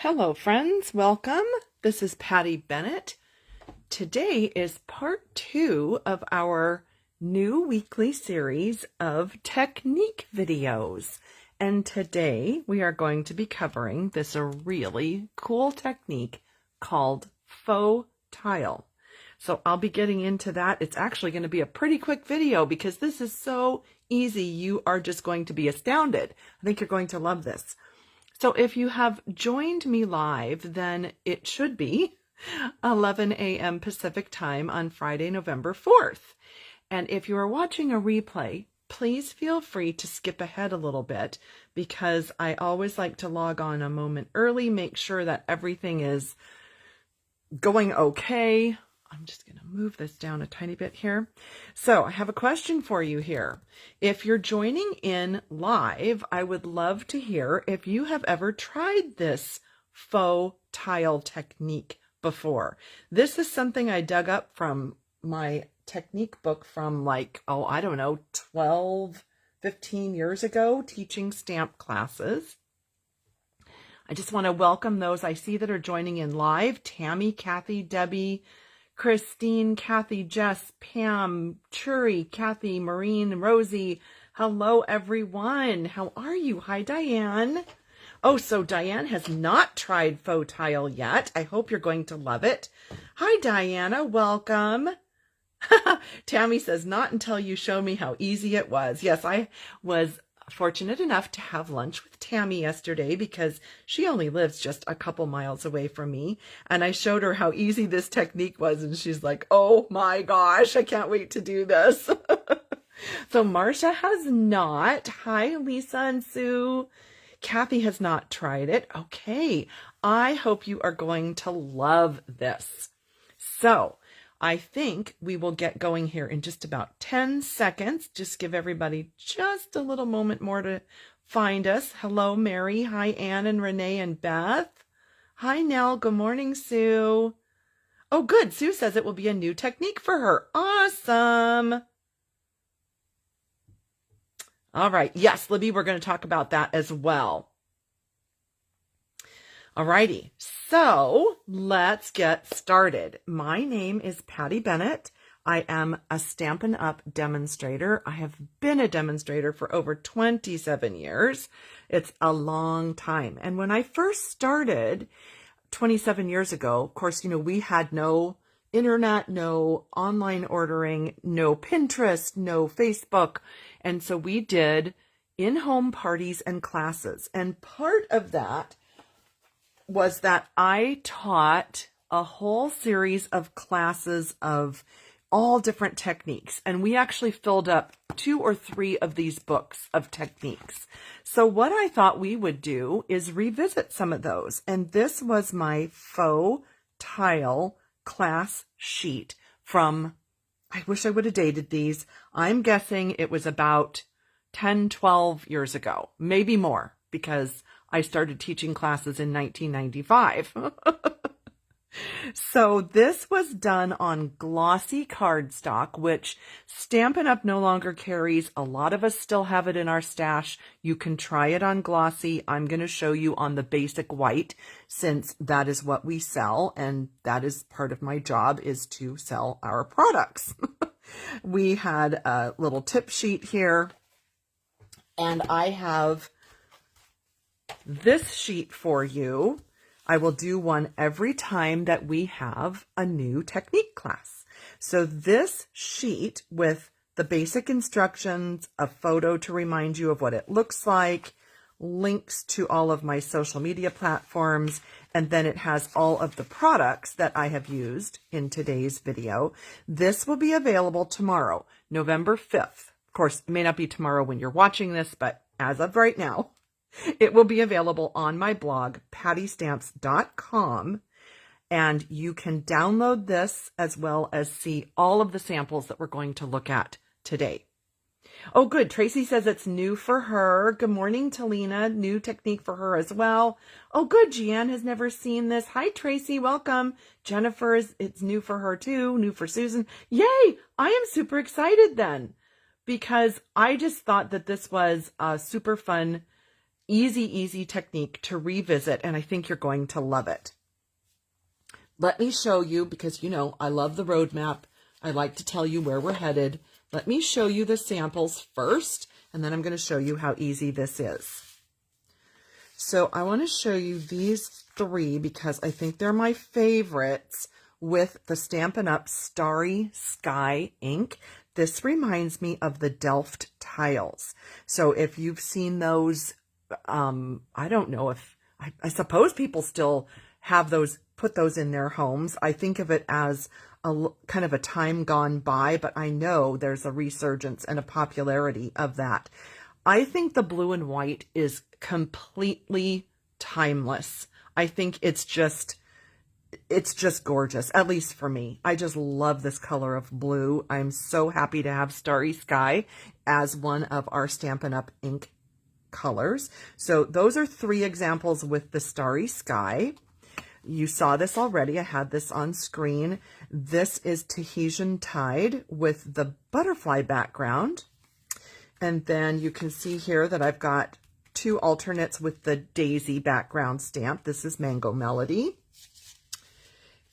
Hello friends, welcome. This is Patty Bennett. Today is part 2 of our new weekly series of technique videos. And today we are going to be covering this really cool technique called faux tile. So I'll be getting into that. It's actually going to be a pretty quick video because this is so easy. You are just going to be astounded. I think you're going to love this. So if you have joined me live, then it should be 11 a.m. Pacific time on Friday, November 4th. And if you are watching a replay, please feel free to skip ahead a little bit because I always like to log on a moment early, make sure that everything is going okay. I'm just going to move this down a tiny bit here. So I have a question for you here. If you're joining in live, I would love to hear if you have ever tried this faux tile technique before. This is something I dug up from my technique book from 12, 15 years ago, teaching stamp classes. I just want to welcome those I see that are joining in live. Tammy, Kathy, Debbie, Christine, Kathy, Jess, Pam, Churi, Kathy, Maureen, Rosie. Hello, everyone. How are you? Hi, Diane. Oh, so Diane has not tried faux tile yet. I hope you're going to love it. Hi, Diana. Welcome. Tammy says, not until you show me how easy it was. Yes, I was fortunate enough to have lunch with Tammy yesterday because she only lives just a couple miles away from me. And I showed her how easy this technique was. And she's like, oh my gosh, I can't wait to do this. So Marcia has not. Hi, Lisa and Sue. Kathy has not tried it. Okay. I hope you are going to love this. So I think we will get going here in just about 10 seconds. Just give everybody just a little moment more to find us. Hello, Mary. Hi, Anne and Renee and Beth. Hi, Nell. Good morning, Sue. Oh, good. Sue says it will be a new technique for her. Awesome. All right. Yes, Libby, we're going to talk about that as well. Alrighty, so let's get started. My name is Patty Bennett. I am a Stampin Up demonstrator. I have been a demonstrator for over 27 years. It's a long time. And when I first started 27 years ago, of course, we had no internet, no online ordering, no Pinterest, no Facebook. And so we did in-home parties and classes. And part of that was that I taught a whole series of classes of all different techniques. And we actually filled up 2 or 3 of these books of techniques. So what I thought we would do is revisit some of those. And this was my faux tile class sheet from, I wish I would have dated these. I'm guessing it was about 10, 12 years ago, maybe more, because I started teaching classes in 1995. So this was done on glossy cardstock, which Stampin' Up! No longer carries. A lot of us still have it in our stash. You can try it on glossy. I'm going to show you on the basic white since that is what we sell. And that is part of my job, is to sell our products. We had a little tip sheet here, and I have this sheet for you. I will do one every time that we have a new technique class. So this sheet with the basic instructions, a photo to remind you of what it looks like, links to all of my social media platforms, and then it has all of the products that I have used in today's video. This will be available tomorrow, November 5th. Of course, it may not be tomorrow when you're watching this, but as of right now, it will be available on my blog, pattystamps.com, and you can download this as well as see all of the samples that we're going to look at today. Oh, good. Tracy says it's new for her. Good morning, Talina. New technique for her as well. Oh, good. Jeanne has never seen this. Hi, Tracy. Welcome. Jennifer, it's new for her too. New for Susan. Yay! I am super excited then because I just thought that this was a super fun easy technique to revisit, and I think you're going to love it. Let me show you, because you know I love the roadmap. I like to tell you where we're headed. Let me show you the samples first, and then I'm going to show you how easy this is. So I want to show you these three because I think they're my favorites with the Stampin' Up! Starry Sky ink. This reminds me of the Delft tiles. So if you've seen those, I don't know if, I suppose people still have those, put those in their homes. I think of it as a kind of a time gone by, but I know there's a resurgence and a popularity of that. I think the blue and white is completely timeless. I think it's just gorgeous, at least for me. I just love this color of blue. I'm so happy to have Starry Sky as one of our Stampin' Up! Ink colors. So those are three examples with the Starry Sky. You saw this already. I had this on screen. This is Tahitian Tide with the butterfly background. And then you can see here that I've got two alternates with the daisy background stamp. This is Mango Melody.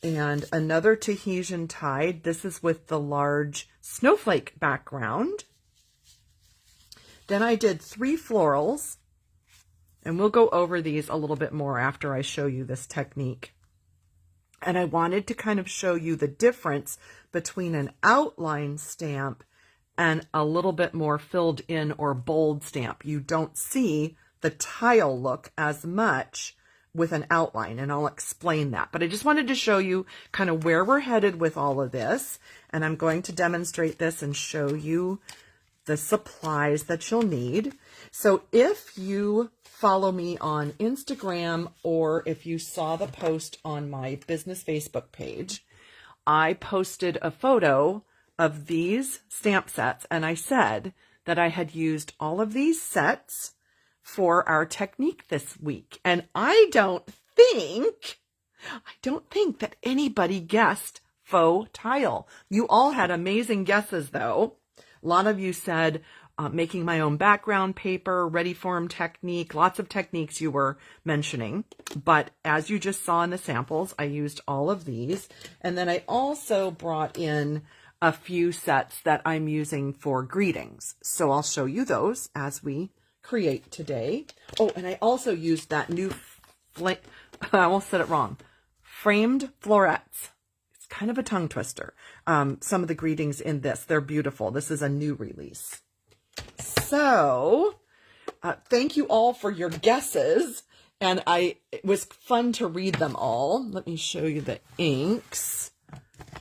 And another Tahitian Tide. This is with the large snowflake background. Then I did three florals. And we'll go over these a little bit more after I show you this technique. And I wanted to kind of show you the difference between an outline stamp and a little bit more filled in or bold stamp. You don't see the tile look as much with an outline, and I'll explain that. But I just wanted to show you kind of where we're headed with all of this. And I'm going to demonstrate this and show you the supplies that you'll need. So if you follow me on Instagram, or if you saw the post on my business Facebook page, I posted a photo of these stamp sets, and I said that I had used all of these sets for our technique this week. And I don't think that anybody guessed faux tile. You all had amazing guesses though. A lot of you said making my own background paper, ready form technique, lots of techniques you were mentioning. But as you just saw in the samples, I used all of these. And then I also brought in a few sets that I'm using for greetings. So I'll show you those as we create today. Oh, and I also used that new, I almost said it wrong, framed florets. It's kind of a tongue twister. Some of the greetings in this, they're beautiful. This is a new release. So thank you all for your guesses. And it was fun to read them all. Let me show you the inks.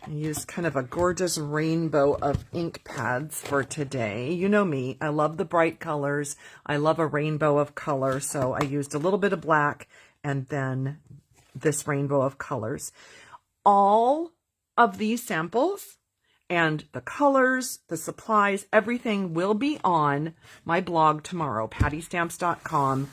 I used kind of a gorgeous rainbow of ink pads for today. You know me, I love the bright colors. I love a rainbow of color. So I used a little bit of black and then this rainbow of colors. All of these samples and the colors, the supplies, everything will be on my blog tomorrow, pattystamps.com.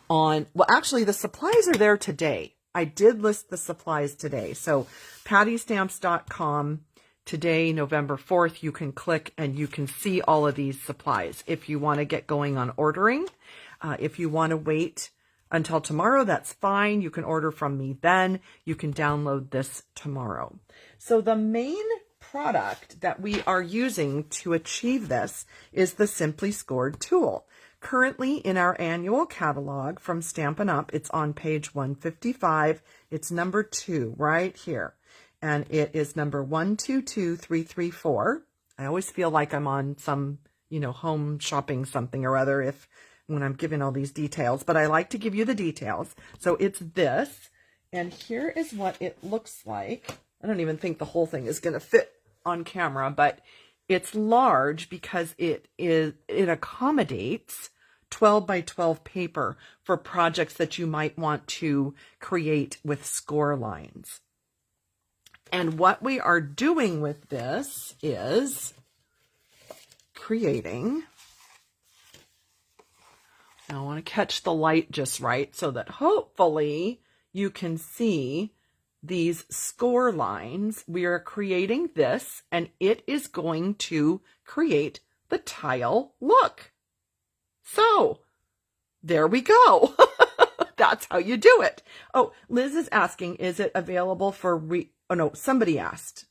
Well, actually the supplies are there today. I did list the supplies today. So pattystamps.com today, November 4th, you can click and you can see all of these supplies. If you want to get going on ordering, if you want to wait until tomorrow, that's fine. You can order from me then. You can download this tomorrow. So the main product that we are using to achieve this is the Simply Scored tool. Currently in our annual catalog from Stampin' Up, it's on page 155. It's number 2 right here. And it is number 122334. I always feel like I'm on some, home shopping something or other when I'm giving all these details, but I like to give you the details. So it's this, and here is what it looks like. I don't even think the whole thing is going to fit on camera, but it's large because it accommodates 12 by 12 paper for projects that you might want to create with score lines. And what we are doing with this is creating, now I want to catch the light just right so that hopefully you can see these score lines. We are creating this, and it is going to create the tile look. So there we go. That's how you do it. Oh, Liz is asking, is it available for oh no, somebody asked.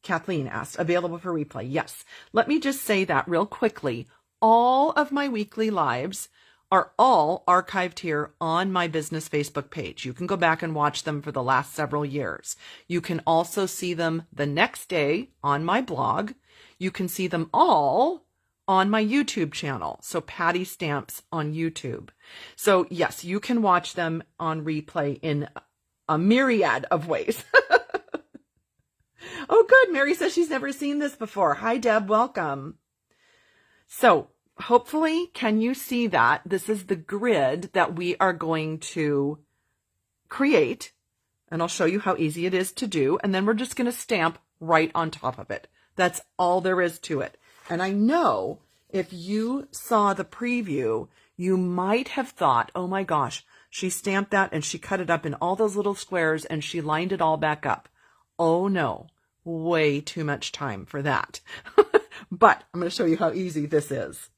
Kathleen asked, available for replay. Yes. Let me just say that real quickly. All of my weekly lives are all archived here on my business Facebook page. You can go back and watch them for the last several years. You can also see them the next day on my blog. You can see them all on my YouTube channel. So Patty Stamps on YouTube. So yes, you can watch them on replay in a myriad of ways. Oh, good. Mary says she's never seen this before. Hi, Deb. Welcome. So hopefully, can you see that? This is the grid that we are going to create. And I'll show you how easy it is to do. And then we're just going to stamp right on top of it. That's all there is to it. And I know if you saw the preview, you might have thought, oh my gosh, she stamped that and she cut it up in all those little squares and she lined it all back up. Oh no, way too much time for that. But I'm going to show you how easy this is.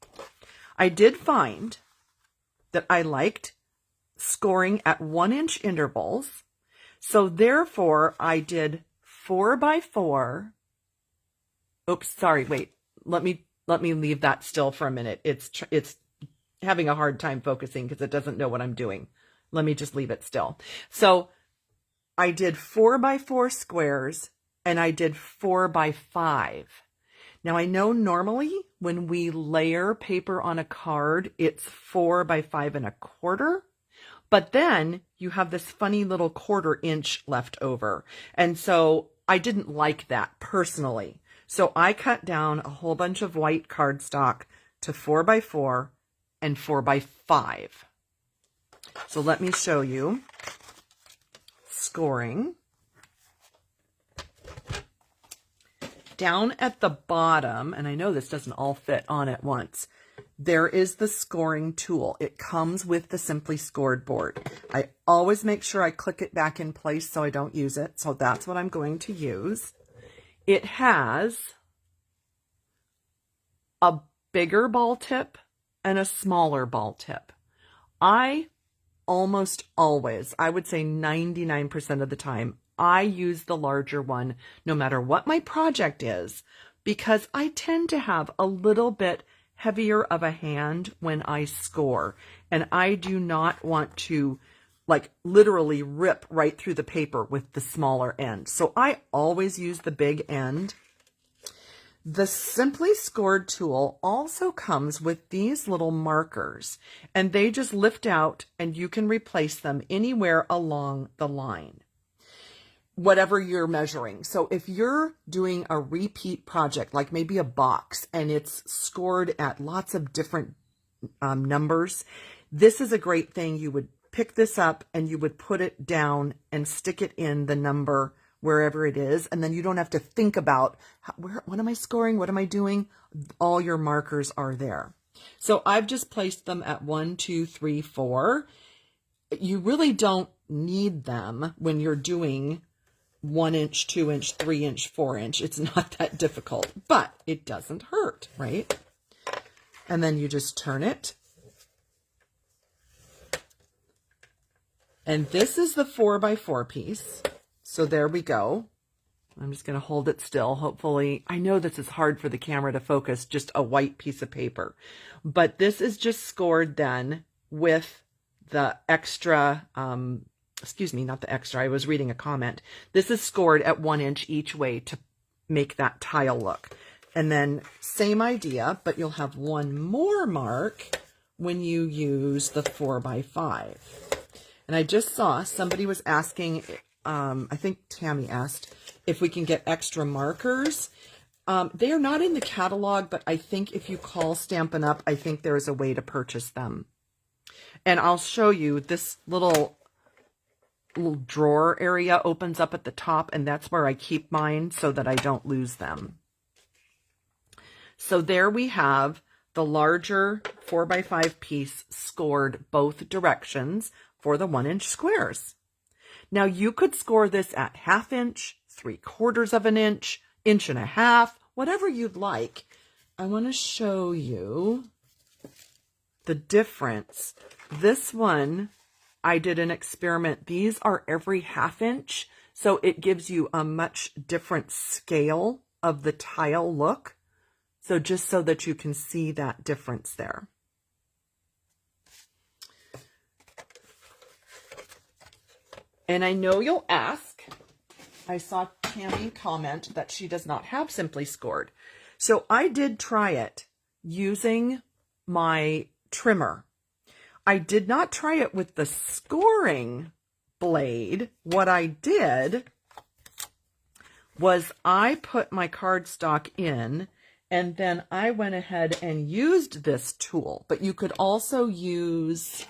I did find that I liked scoring at 1-inch intervals. So therefore I did 4x4. Oops, sorry, wait. Let me leave that still for a minute. It's having a hard time focusing because it doesn't know what I'm doing. Let me just leave it still. So I did 4x4 squares and I did 4x5. Now I know normally when we layer paper on a card, it's 4x5 1/4, but then you have this funny little 1/4 inch left over. And so I didn't like that personally. So I cut down a whole bunch of white cardstock to 4x4 and 4x5. So let me show you scoring. Down at the bottom, and I know this doesn't all fit on at once, there is the scoring tool. It comes with the Simply Scored board. I always make sure I click it back in place so I don't use it. So that's what I'm going to use. It has a bigger ball tip and a smaller ball tip. I almost always, I would say 99% of the time, I use the larger one no matter what my project is, because I tend to have a little bit heavier of a hand when I score, and I do not want to like literally rip right through the paper with the smaller end. So I always use the big end. The Simply Scored tool also comes with these little markers, and they just lift out and you can replace them anywhere along the line, whatever you're measuring. So if you're doing a repeat project, like maybe a box, and it's scored at lots of different numbers, this is a great thing. You would pick this up and you would put it down and stick it in the number wherever it is, and then you don't have to think about what am I scoring, what am I doing. All your markers are there. So I've just placed them at 1, 2, 3, 4. You really don't need them when you're doing 1 inch, 2 inch, 3 inch, 4 inch. It's not that difficult, but it doesn't hurt, right? And then you just turn it. And this is the 4x4 piece. So there we go. I'm just going to hold it still. Hopefully, I know this is hard for the camera to focus, just a white piece of paper. But this is just scored then with the extra, excuse me, not the extra. I was reading a comment. This is scored at 1 inch each way to make that tile look. And then same idea, but you'll have one more mark when you use the 4x5. And I just saw somebody was asking, I think Tammy asked if we can get extra markers. They are not in the catalog, but I think if you call Stampin' Up, I think there is a way to purchase them. And I'll show you this little drawer area opens up at the top, and that's where I keep mine so that I don't lose them. So there we have the larger 4x5 piece scored both directions for the 1 inch squares. Now you could score this at 1/2 inch, 3/4 of an inch, 1.5 inches, whatever you'd like. I want to show you the difference. This one, I did an experiment. These are every 1/2 inch, so it gives you a much different scale of the tile look. So just so that you can see that difference there. And I know you'll ask, I saw Tammy comment that she does not have Simply Scored. So I did try it using my trimmer. I did not try it with the scoring blade. What I did was I put my cardstock in, and then I went ahead and used this tool. But you could also use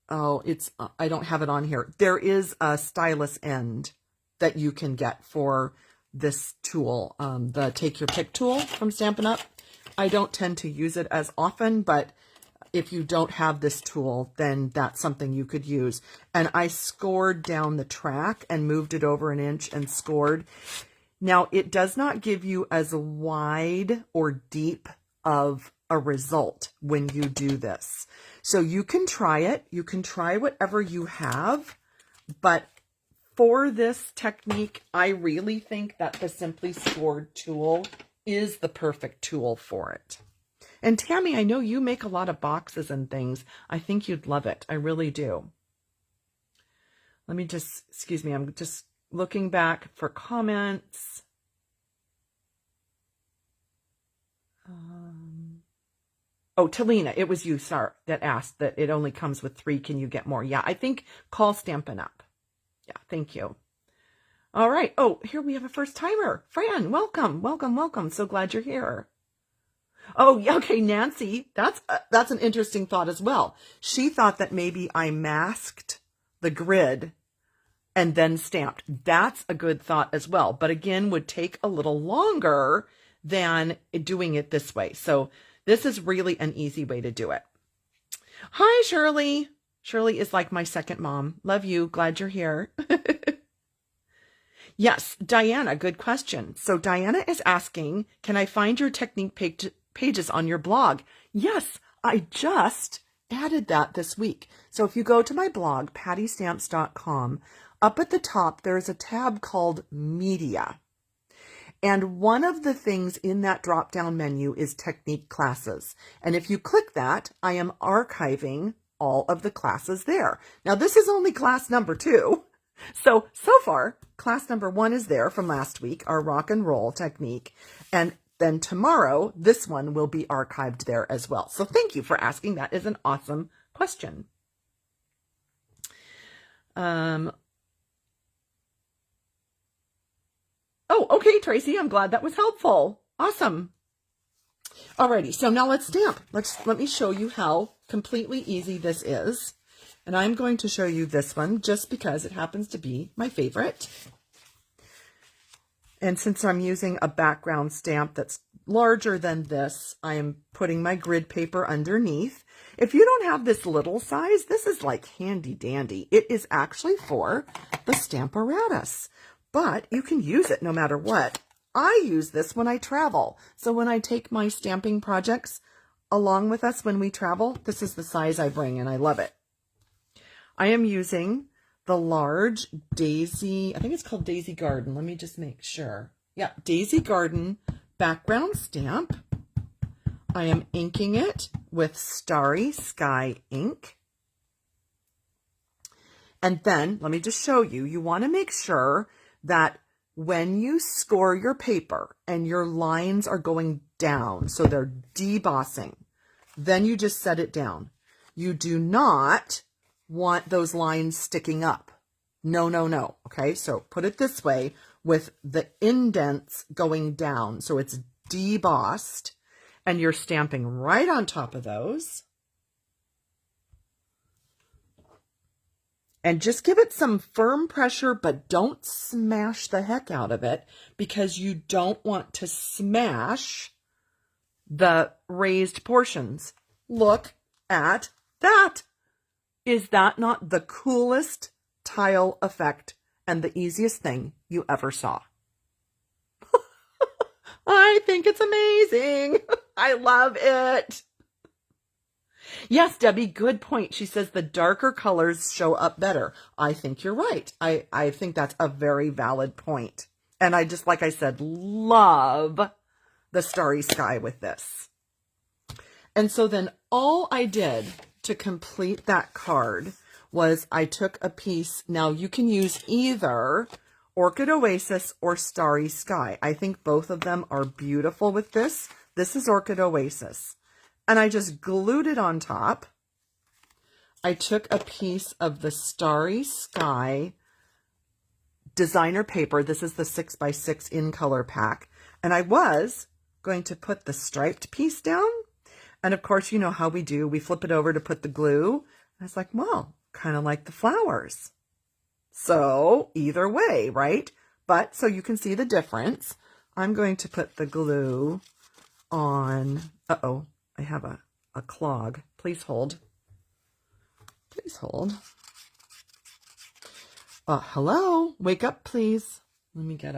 I don't have it on here. There is a stylus end that you can get for this tool, the Take Your Pick tool from Stampin' Up. I don't tend to use it as often, but if you don't have this tool, then that's something you could use. And I scored down the track and moved it over 1 inch and scored. Now, it does not give you as wide or deep of a result when you do this. So you can try it. You can try whatever you have, but for this technique, I really think that the Simply Scored tool is the perfect tool for it. And Tammy, I know you make a lot of boxes and things. I think you'd love it. I really do. Let me just, excuse me, I'm just looking back for comments. Oh, Talina, it was you, sir, that asked that it only comes with 3. Can you get more? Yeah, I think call Stampin' Up. Yeah, thank you. All right. Oh, here we have a first timer. Fran, welcome, welcome, welcome. So glad you're here. Oh, yeah, okay, Nancy, that's an interesting thought as well. She thought that maybe I masked the grid and then stamped. That's a good thought as well, but again, would take a little longer than doing it this way. So this is really an easy way to do it. Hi, Shirley. Shirley is like my second mom. Love you. Glad you're here. Yes, Diana, good question. So Diana is asking, can I find your technique pages on your blog? Yes, I just added that this week. So if you go to my blog, pattystamps.com, up at the top, there's a tab called Media. And one of the things in that drop-down menu is technique classes. And if you click that, I am archiving all of the classes there. Now, this is only class number 2. So far, class number 1 is there from last week, our rock and roll technique. And then tomorrow, this one will be archived there as well. So thank you for asking. That is an awesome question. Oh, okay, Tracy, I'm glad that was helpful. Awesome. Alrighty, so now let's stamp. Let me show you how completely easy this is. And I'm going to show you this one just because it happens to be my favorite. And since I'm using a background stamp that's larger than this, I am putting my grid paper underneath. If you don't have this little size, this is like handy dandy. It is actually for the Stamparatus, but you can use it no matter what. I use this when I travel. So when I take my stamping projects along with us when we travel, this is the size I bring and I love it. I am using the large Daisy, I think it's called Daisy Garden. Let me just make sure. Yeah, Daisy Garden background stamp. I am inking it with Starry Sky ink. And then, let me just show you, you want to make sure that when you score your paper and your lines are going down, so they're debossing, then you just set it down. You do not want those lines sticking up. No, no, no. Okay, so put it this way with the indents going down. So it's debossed and you're stamping right on top of those. And just give it some firm pressure, but don't smash the heck out of it because you don't want to smash the raised portions. Look at that. Is that not the coolest tile effect and the easiest thing you ever saw? I think it's amazing. I love it. Yes, Debbie, good point. She says the darker colors show up better. I think you're right. I think that's a very valid point. And I just, like I said, love the starry sky with this. And so then all I did to complete that card was I took a piece. Now you can use either Orchid Oasis or Starry Sky. I think both of them are beautiful with this. This is Orchid Oasis. And I just glued it on top. I took a piece of the Starry Sky designer paper. This is the 6x6 in color pack. And I was going to put the striped piece down. And of course, you know how we do. We flip it over to put the glue. And I was like, well, kind of like the flowers. So either way, right? But so you can see the difference. I'm going to put the glue on. Uh-oh, I have a clog. Please hold. Please hold. Hello, wake up, please. Let me get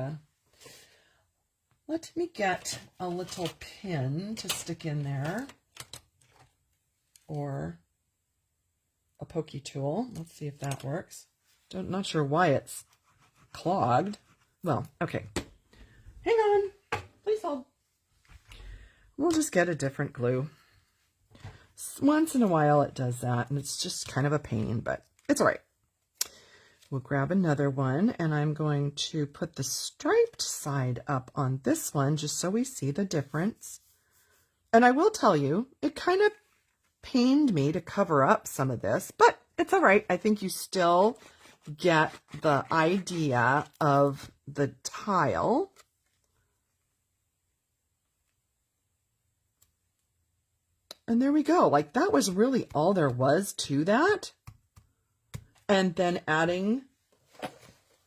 a little pin to stick in there, or a pokey tool. Let's see if that works. Not sure why it's clogged. Well, okay. Hang on. Please hold. We'll just get a different glue. Once in a while it does that, and it's just kind of a pain, but it's all right. We'll grab another one, and I'm going to put the striped side up on this one just so we see the difference. And I will tell you, it kind of pained me to cover up some of this, but it's all right. I think you still get the idea of the tile. And there we go. Like, that was really all there was to that. And then adding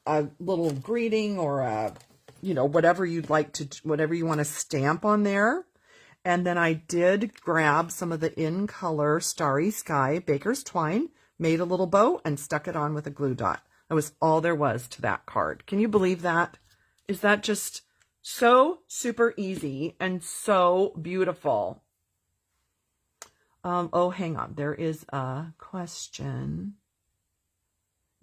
a little greeting or a, you know, whatever you'd like to, whatever you want to stamp on there. And then I did grab some of the in color Starry Sky Baker's Twine, made a little bow, and stuck it on with a glue dot. That was all there was to that card. Can you believe that? Is that just so super easy and so beautiful? Oh, hang on. There is a question.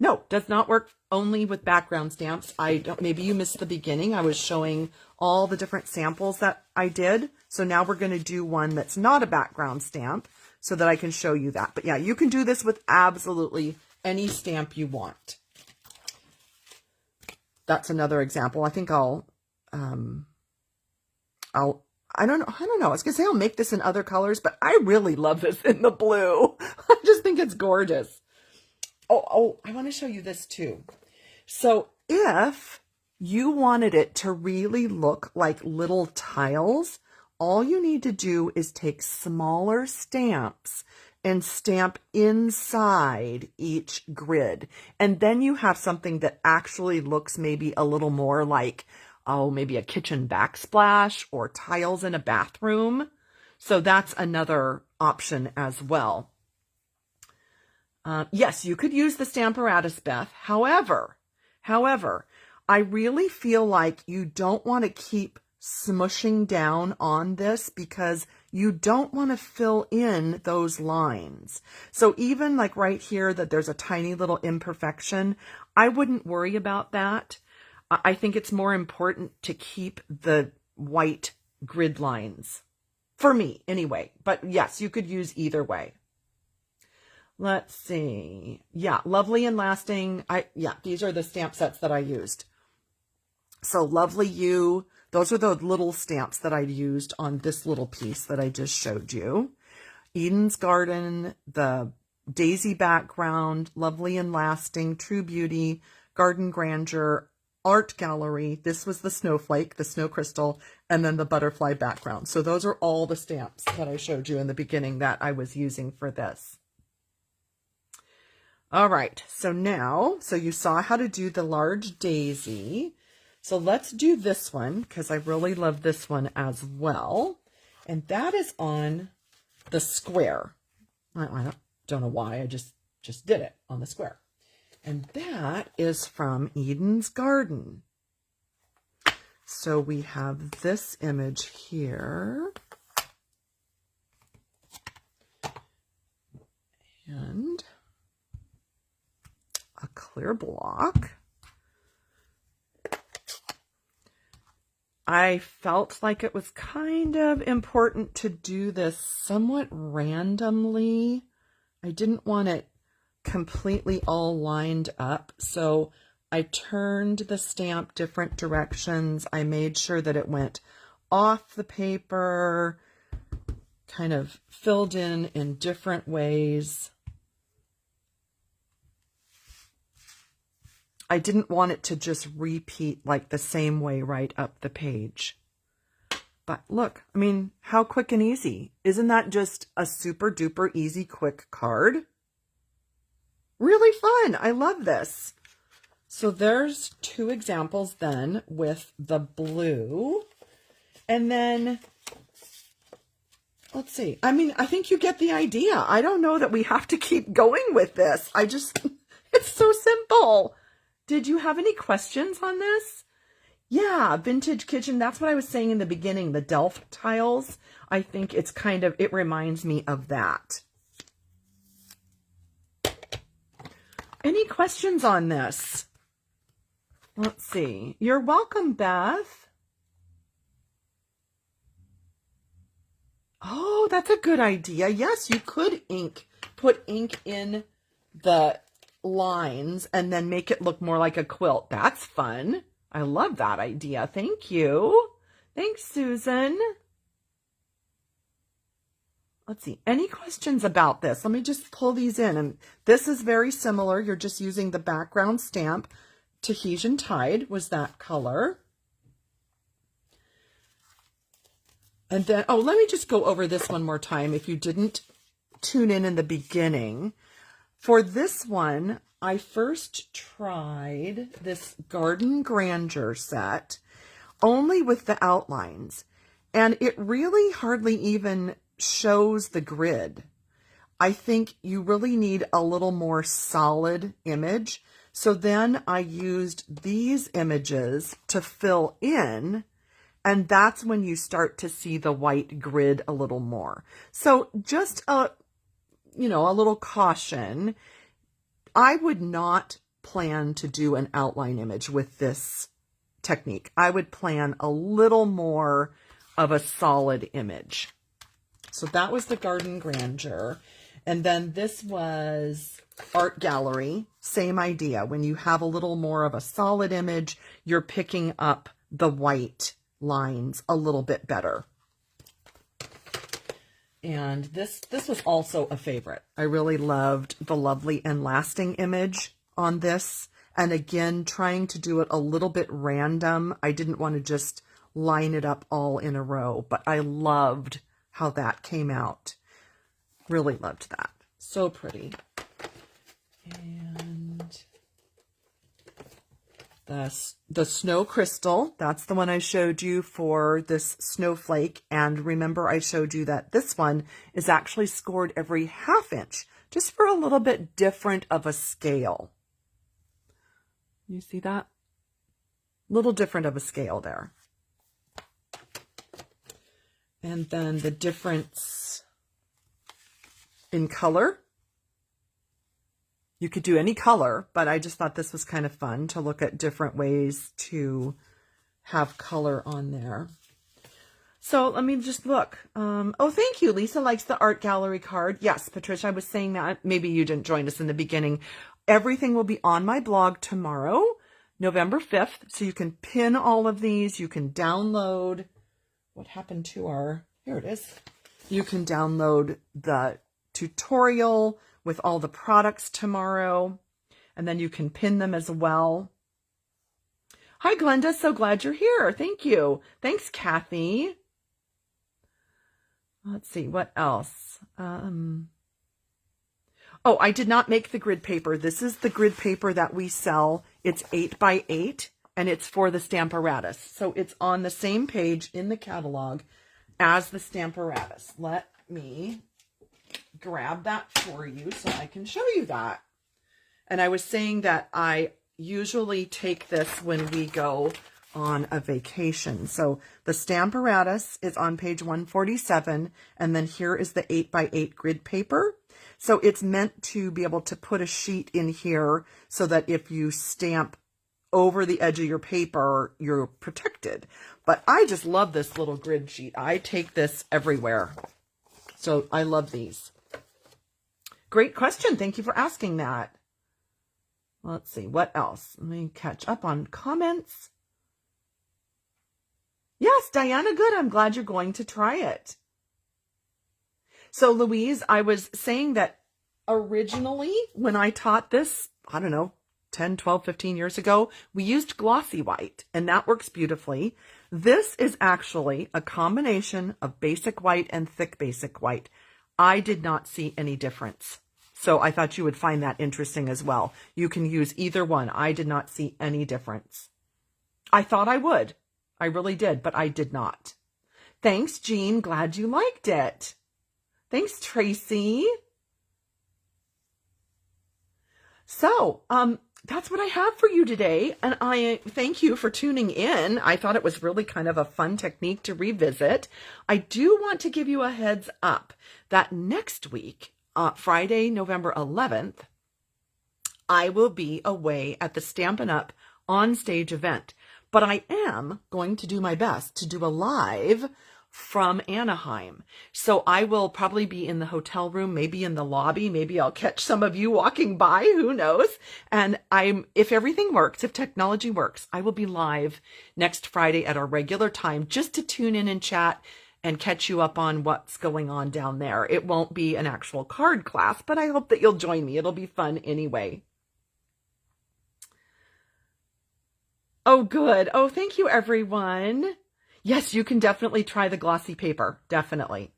No, does not work only with background stamps. Maybe you missed the beginning. I was showing all the different samples that I did. So now we're going to do one that's not a background stamp so that I can show you that. But yeah, you can do this with absolutely any stamp you want. That's another example. I think I don't know. I was going to say I'll make this in other colors, but I really love this in the blue. I just think it's gorgeous. Oh, I want to show you this too. So if you wanted it to really look like little tiles, all you need to do is take smaller stamps and stamp inside each grid. And then you have something that actually looks maybe a little more like, maybe a kitchen backsplash or tiles in a bathroom. So that's another option as well. Yes, you could use the Stamparatus, Beth. However, I really feel like you don't want to keep smushing down on this because you don't want to fill in those lines. So even like right here that there's a tiny little imperfection, I wouldn't worry about that. I think it's more important to keep the white grid lines. For me, anyway. But yes, you could use either way. Let's see. Yeah, Lovely and Lasting. These are the stamp sets that I used. So Lovely You, those are the little stamps that I used on this little piece that I just showed you. Eden's Garden, the Daisy background, Lovely and Lasting, True Beauty, Garden Grandeur, Art Gallery. This was the snowflake, the snow crystal, and then the butterfly background. So those are all the stamps that I showed you in the beginning that I was using for this. All right, so you saw how to do the large daisy. So let's do this one because I really love this one as well. And that is on the square. I don't know why, I just did it on the square. And that is from Eden's Garden. So we have this image here. And a clear block. I felt like it was kind of important to do this somewhat randomly. I didn't want it completely all lined up, so I turned the stamp different directions. I made sure that it went off the paper, kind of filled in different ways. I didn't want it to just repeat like the same way right up the page. But look, I mean, how quick and easy. Isn't that just a super duper easy, quick card? Really fun. I love this. So there's two examples then with the blue. And then, let's see. I mean, I think you get the idea. I don't know that we have to keep going with this. It's so simple. Did you have any questions on this? Yeah, vintage kitchen. That's what I was saying in the beginning, the Delft tiles. I think it reminds me of that. Any questions on this? Let's see. You're welcome, Beth. Oh, that's a good idea. Yes, you could put ink in the lines and then make it look more like a quilt. That's fun. I love that idea. Thank you. Thanks, Susan. Let's see. Any questions about this? Let me just pull these in. And this is very similar. You're just using the background stamp. Tahitian Tide was that color. And then, oh, let me just go over this one more time if you didn't tune in the beginning. For this one, I first tried this Garden Grandeur set only with the outlines, and it really hardly even shows the grid. I think you really need a little more solid image. So then I used these images to fill in, and that's when you start to see the white grid a little more. So just a little caution. I would not plan to do an outline image with this technique. I would plan a little more of a solid image. So that was the Garden Grandeur. And then this was Art Gallery. Same idea. When you have a little more of a solid image, you're picking up the white lines a little bit better. And this was also a favorite. I really loved the Lovely and Lasting image on this. And again, trying to do it a little bit random. I didn't want to just line it up all in a row, but I loved how that came out. Really loved that. So pretty. And the Snow Crystal, that's the one I showed you for this snowflake. And remember, I showed you that this one is actually scored every ½ inch, just for a little bit different of a scale. You see that? Little different of a scale there. And then the difference in color. You could do any color, but I just thought this was kind of fun to look at different ways to have color on there. So let me just look. Oh, thank you. Lisa likes the Art Gallery card. Yes, Patricia, I was saying that. Maybe you didn't join us in the beginning. Everything will be on my blog tomorrow, November 5th. So you can pin all of these. You can download. What happened to our... Here it is. You can download the tutorial with all the products tomorrow, and then you can pin them as well. Hi, Glenda. So glad you're here. Thank you. Thanks, Kathy. Let's see, what else? Oh, I did not make the grid paper. This is the grid paper that we sell. It's 8 by 8, and it's for the Stamparatus. So it's on the same page in the catalog as the Stamparatus. Let me grab that for you so I can show you that. And I was saying that I usually take this when we go on a vacation. So the Stamparatus is on page 147, and then here is the 8x8 grid paper. So it's meant to be able to put a sheet in here so that if you stamp over the edge of your paper, you're protected. But I just love this little grid sheet. I take this everywhere. So I love these. Great question. Thank you for asking that. Let's see, what else? Let me catch up on comments. Yes, Diana, good. I'm glad you're going to try it. So Louise, I was saying that originally when I taught this, I don't know, 10, 12, 15 years ago, we used glossy white, and that works beautifully. This is actually a combination of basic white and thick basic white. I did not see any difference. So I thought you would find that interesting as well. You can use either one. I did not see any difference. I thought I would. I really did, but I did not. Thanks, Jean. Glad you liked it. Thanks, Tracy. So, that's what I have for you today, and I thank you for tuning in. I thought it was really kind of a fun technique to revisit. I do want to give you a heads up that next week, Friday, November 11th, I will be away at the Stampin' Up! On stage event, but I am going to do my best to do a live from Anaheim. So I will probably be in the hotel room, maybe in the lobby, maybe I'll catch some of you walking by, who knows? And if everything works, if technology works, I will be live next Friday at our regular time just to tune in and chat and catch you up on what's going on down there. It won't be an actual card class, but I hope that you'll join me. It'll be fun anyway. Oh, good. Oh, thank you, everyone. Yes, you can definitely try the glossy paper. Definitely.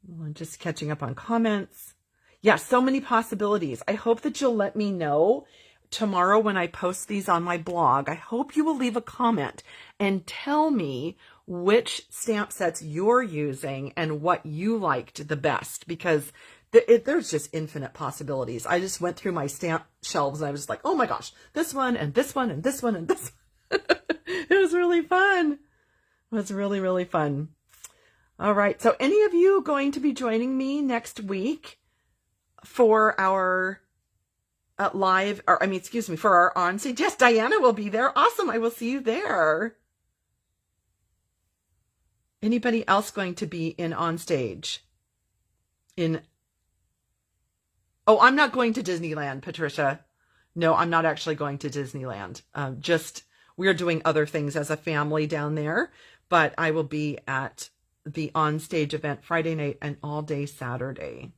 I'm just catching up on comments. Yes, so many possibilities. I hope that you'll let me know tomorrow when I post these on my blog. I hope you will leave a comment and tell me which stamp sets you're using and what you liked the best, because there's just infinite possibilities. I just went through my stamp shelves and I was like, oh my gosh, this one and this one and this one and this one. It was really fun. It was really, really fun. All right. So any of you going to be joining me next week for our for our on stage? Yes, Diana will be there. Awesome. I will see you there. Anybody else going to be in on stage? Oh, I'm not going to Disneyland, Patricia. No, I'm not actually going to Disneyland. We're doing other things as a family down there, but I will be at the on-stage event Friday night and all day Saturday.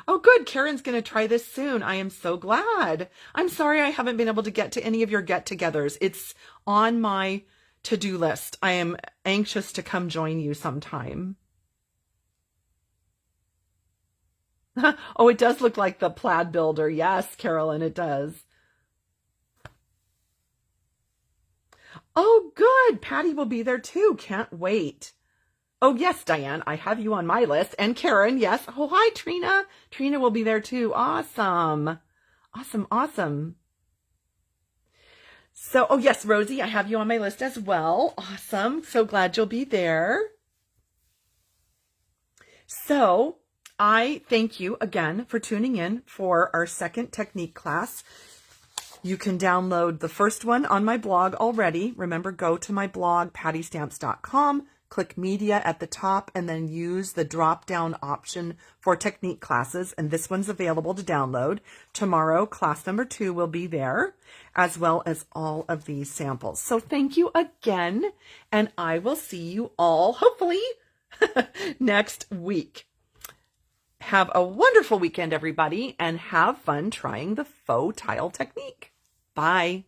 Oh, good. Karen's going to try this soon. I am so glad. I'm sorry I haven't been able to get to any of your get-togethers. It's on my to-do list. I am anxious to come join you sometime. Oh, it does look like the plaid builder. Yes, Carolyn, it does. Oh, good. Patty will be there too. Can't wait. Oh, yes, Diane, I have you on my list. And Karen, yes. Oh, hi, Trina. Trina will be there too. Awesome. Awesome, awesome. So, oh, yes, Rosie, I have you on my list as well. Awesome. So glad you'll be there. So, I thank you again for tuning in for our second technique class. You can download the first one on my blog already. Remember, go to my blog, pattystamps.com, click media at the top, and then use the drop-down option for technique classes. And this one's available to download. Tomorrow, class number 2 will be there, as well as all of these samples. So thank you again, and I will see you all, hopefully, next week. Have a wonderful weekend, everybody, and have fun trying the faux tile technique. Bye.